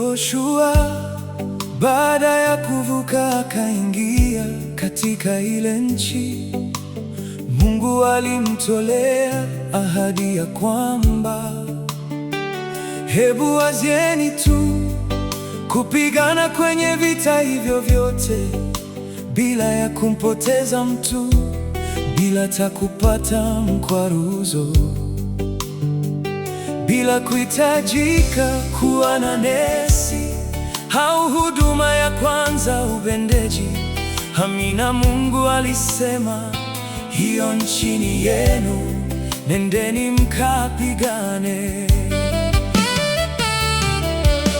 Yoshua baada ya kuvuka akaingia katika ile nchi. Mungu alimtolea ahadi ya kwamba, hebu wazieni tu kupigana kwenye vita hivyo vyote bila ya kumpoteza mtu, bila takupata mkwaruzo, bila kuhitajika kuwa na nesi au huduma ya kwanza ubendeji. Amina, Mungu alisema, hiyo nchi ni yenu, nendeni mkapigane.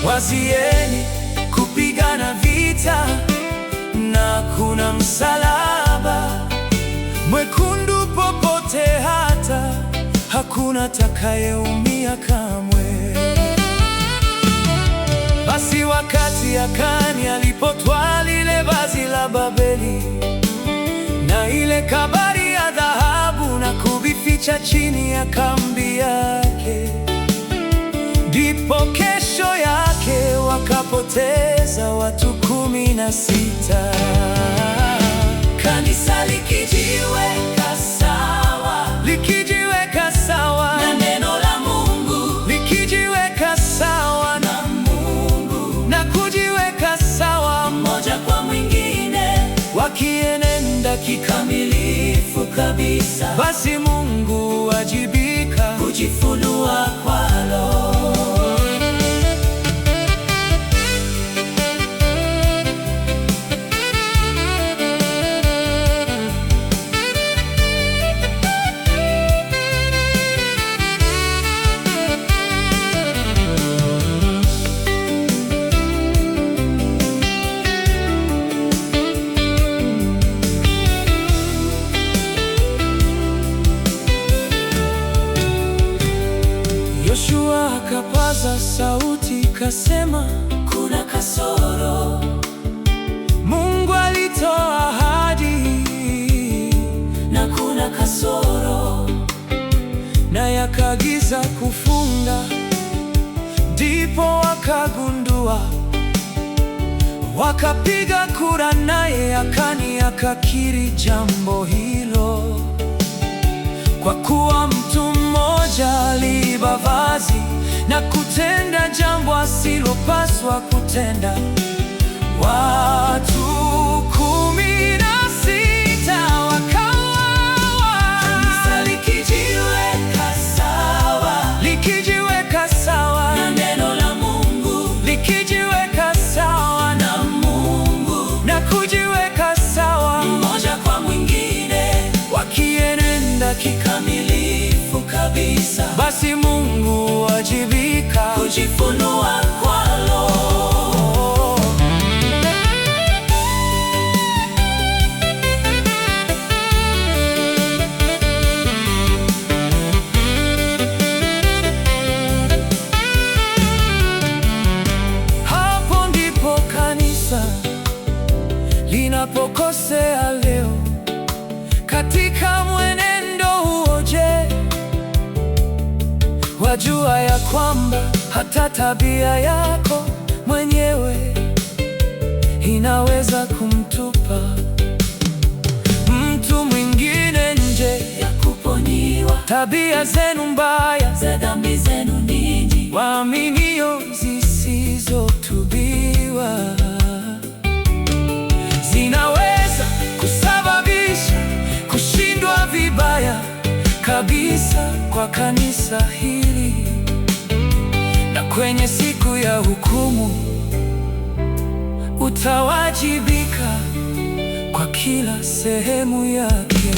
Wazieni kupigana vita, na kuna msalaba mwekundu popote, hata hakuna atakayeumia kamwe. Basi wakati Akani alipotwaa lile vazi la Babeli na ile kabari ya dhahabu na kuvificha chini ya kambi yake, ndipo kesho yake wakapoteza watu 16. Kanisa likijiweka sawa na neno la Mungu, likijiweka sawa na Mungu na kujiweka sawa mmoja kwa mwingine, wakienenda kikamilifu kabisa, basi Mungu wajibika kujifunua kwalo. Yoshua akapaza sauti kasema, kuna kasoro. Mungu alitoa ahadi na kuna kasoro, na yakaagiza kufunga. Ndipo wakagundua, wakapiga kura, naye Akani akakiri jambo hilo. Kwa kuwa mtu mmoja aliiba vazi na kutenda jambo asilopaswa kutenda, watu 16 wakauawa. Kanisa likijiweka sawa na neno la Mungu, likijiweka sawa na Mungu na kujiweka sawa mmoja kwa mwingine, wakienenda kikamilifu kabisa, basi Mungu wajibika kujifunua kwalo. Hapo ndipo kanisa linapokosea leo katika mwenendo huo. Je, wajua ya kwamba hata tabia yako mwenyewe inaweza kumtupa mtu mwingine nje ya kuponiwa? Tabia zenu mbaya za dhambi zenu ninyi waaminio zisizotubiwa zinaweza kusababisha kushindwa vibaya kabisa kwa kanisa hili, na kwenye siku ya hukumu utawajibika kwa kila sehemu yake.